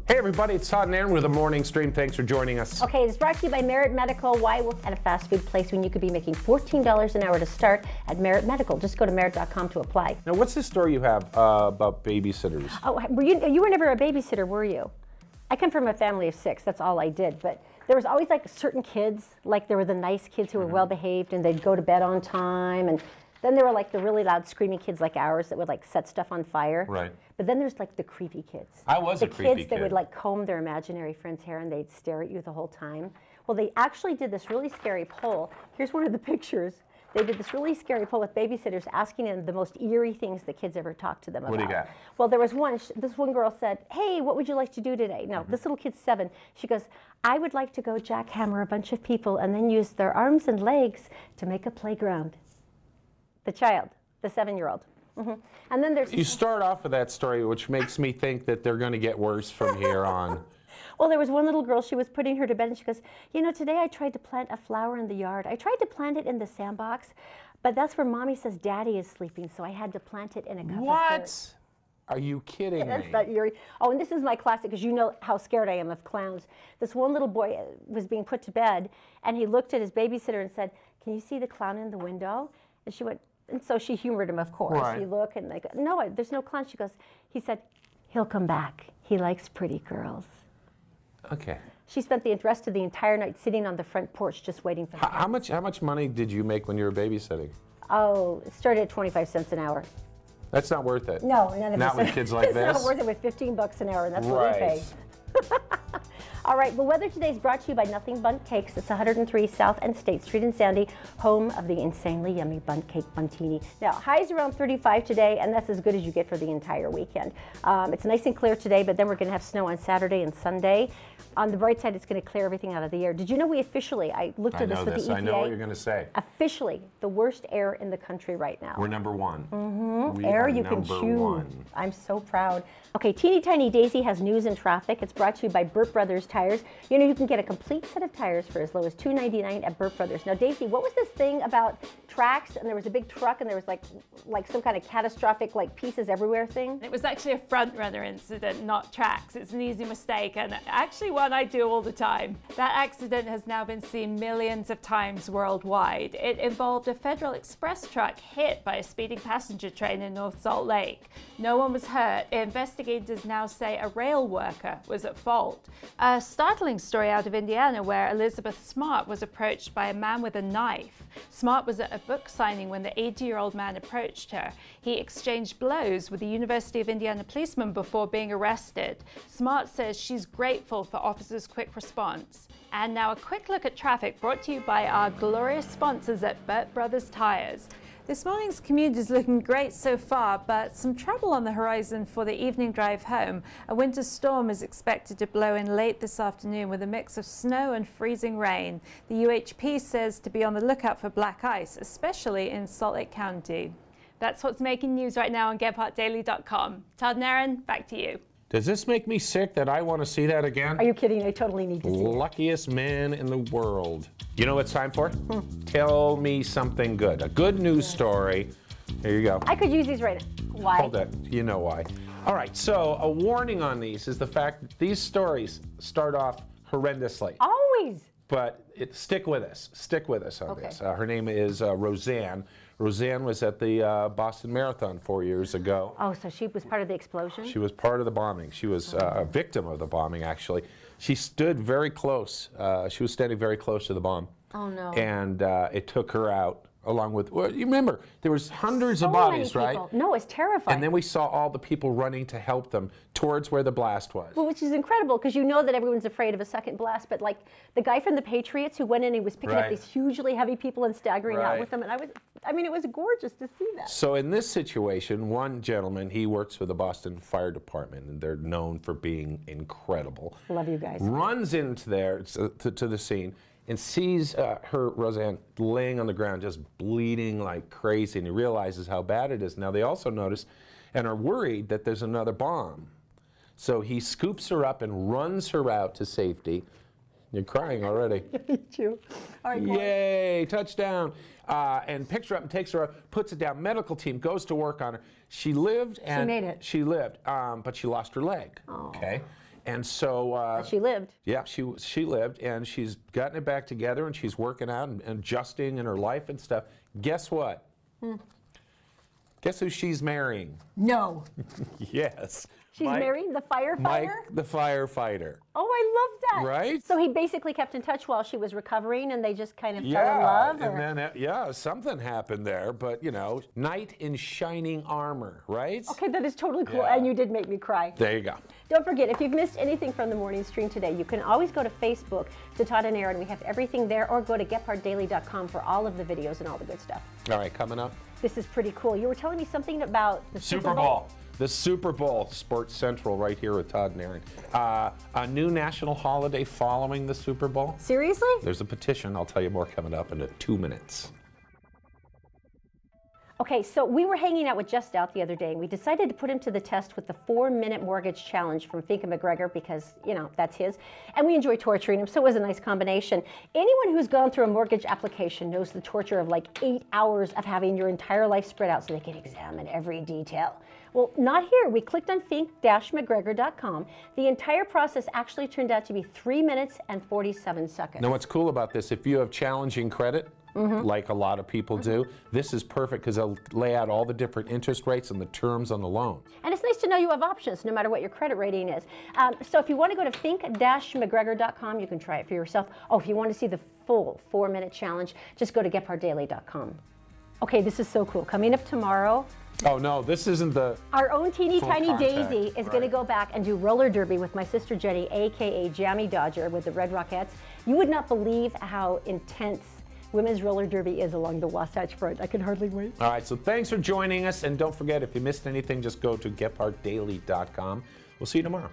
Hey everybody, it's Todd and Erin with a morning stream. Thanks for joining us. Okay, it's brought to you by Merit Medical. Why work at a fast food place when you could be making $14 an hour to start at Merit Medical? Just go to merit.com to apply. Now, what's this story you have about babysitters? Oh, you were never a babysitter, were you? I come from a family of 6. That's all I did. But there was always like certain kids, like there were the nice kids who were well behaved and they'd go to bed on time, and then there were like the really loud screaming kids like ours that would like set stuff on fire. Right. But then there's like the creepy kids. I was a creepy kid. The kids that would like comb their imaginary friend's hair and they'd stare at you the whole time. Well, they actually did this really scary poll. Here's one of the pictures. They did this really scary poll with babysitters asking them the most eerie things the kids ever talked to them about. What do you got? Well, there was one, this one girl said, hey, what would you like to do today? Now, this little kid's 7. She goes, I would like to go jackhammer a bunch of people and then use their arms and legs to make a playground. The child, the 7-year-old. And then there's... You start off with that story, which makes me think that they're going to get worse from here on. Well, there was one little girl, she was putting her to bed, and she goes, you know, today I tried to plant a flower in the yard. I tried to plant it in the sandbox, but that's where Mommy says Daddy is sleeping, so I had to plant it in a cup of dirt. What? Are you kidding me? That's not eerie. Oh, and this is my classic, because you know how scared I am of clowns. This one little boy was being put to bed, and he looked at his babysitter and said, can you see the clown in the window? And she went, and so she humored him, of course. Right. You look, and they go, no, there's no clown. She goes, he said, he'll come back. He likes pretty girls. Okay. She spent the rest of the entire night sitting on the front porch just waiting for How much money did you make when you were babysitting? Oh, it started at 25 cents an hour. That's not worth it. No, none of Not with kids like this? It's not worth it with 15 bucks an hour, and that's what we pay. All right, the weather today is brought to you by Nothing Bundt Cakes. It's 103 South and State Street in Sandy, home of the insanely yummy Bundt Cake Buntini. Now, highs around 35 today, and that's as good as you get for the entire weekend. It's nice and clear today, but then we're going to have snow on Saturday and Sunday. On the bright side, it's going to clear everything out of the air. Did you know we officially, I looked at this with the EPA. I know what you're going to say. Officially, the worst air in the country right now. We're number 1. Air you can chew. I'm so proud. Okay, Teeny Tiny Daisy has news and traffic. It's brought to you by Burt Brothers Tires. You know, you can get a complete set of tires for as low as $2.99 at Burt Brothers. Now, Daisy, what was this thing about tracks, and there was a big truck, and there was like some kind of catastrophic, like pieces everywhere thing? It was actually a front runner incident, not tracks. It's an easy mistake, and actually one I do all the time. That accident has now been seen millions of times worldwide. It involved a Federal Express truck hit by a speeding passenger train in North Salt Lake. No one was hurt. Investigators now say a rail worker was at fault. A startling story out of Indiana where Elizabeth Smart was approached by a man with a knife. Smart was at a book signing when the 80-year-old man approached her. He exchanged blows with the University of Indiana policeman before being arrested. Smart says she's grateful for officers' quick response. And now a quick look at traffic brought to you by our glorious sponsors at Burt Brothers Tires. This morning's commute is looking great so far, but some trouble on the horizon for the evening drive home. A winter storm is expected to blow in late this afternoon with a mix of snow and freezing rain. The UHP says to be on the lookout for black ice, especially in Salt Lake County. That's what's making news right now on GephartDaily.com. Todd and Erin, back to you. Does this make me sick that I want to see that again? Are you kidding? I totally need to see it. Luckiest man in the world. You know what it's time for? Tell me something good. A good news story. Here you go. I could use these right now. Why? Hold it. You know why. All right, so a warning on these is the fact that these stories start off horrendously. Always. But stick with us. Stick with us on this. Her name is Roseanne. Roseanne was at the Boston Marathon 4 years ago. Oh, so she was part of the explosion? She was part of the bombing. She was a victim of the bombing, actually. She stood very close. She was standing very close to the bomb. Oh, no. And it took her out, along with, well, you remember, there was hundreds of bodies, right? No, it's terrifying. And then we saw all the people running to help them towards where the blast was. Well, which is incredible, because you know that everyone's afraid of a second blast, but like the guy from the Patriots who went in and was picking up these hugely heavy people and staggering out with them, and I mean, it was gorgeous to see that. So in this situation, one gentleman, he works for the Boston Fire Department, and they're known for being incredible. Love you guys. Runs into there to the scene and sees Roseanne laying on the ground just bleeding like crazy, and he realizes how bad it is. Now they also notice and are worried that there's another bomb. So he scoops her up and runs her out to safety. You're crying already. Me too. All right, yay, touchdown. And picks her up and takes her up, puts it down. Medical team goes to work on her. She lived. And she made it. She lived, but she lost her leg. Oh. Okay. And so she lived. Yeah, she lived, and she's gotten it back together, and she's working out and adjusting in her life and stuff. Guess what? Guess who she's marrying? No. Yes. She's marrying the firefighter? Mike, the firefighter. Oh, I love that. Right? So he basically kept in touch while she was recovering, and they just kind of fell in love? And then, something happened there, but, you know, knight in shining armor, right? Okay, that is totally cool, and you did make me cry. There you go. Don't forget, if you've missed anything from the morning stream today, you can always go to Facebook to Todd and Erin. We have everything there, or go to GephartDaily.com for all of the videos and all the good stuff. All right, coming up. This is pretty cool. You were telling me something about the Super Bowl. The Super Bowl, Sports Central right here with Todd and Erin. A new national holiday following the Super Bowl. Seriously? There's a petition. I'll tell you more coming up in 2 minutes. Okay, so we were hanging out with Just Out the other day, and we decided to put him to the test with the 4-minute mortgage challenge from Fink and McGregor because, you know, that's his. And we enjoy torturing him, so it was a nice combination. Anyone who's gone through a mortgage application knows the torture of like 8 hours of having your entire life spread out so they can examine every detail. Well, not here. We clicked on fink-mcgregor.com. The entire process actually turned out to be 3 minutes and 47 seconds. Now, what's cool about this, if you have challenging credit, like a lot of people do, this is perfect because they'll lay out all the different interest rates and the terms on the loan. And it's nice to know you have options no matter what your credit rating is. So if you want to go to fink-mcgregor.com, you can try it for yourself. Oh, if you want to see the full 4-minute challenge, just go to GephartDaily.com. Okay, this is so cool. Coming up tomorrow. Oh no, this isn't the... Our own teeny tiny contact, Daisy is going to go back and do roller derby with my sister Jenny, aka Jammy Dodger, with the Red Rockettes. You would not believe how intense women's roller derby is along the Wasatch Front. I can hardly wait. All right, so thanks for joining us, and don't forget, if you missed anything, just go to GephartDaily.com. We'll see you tomorrow.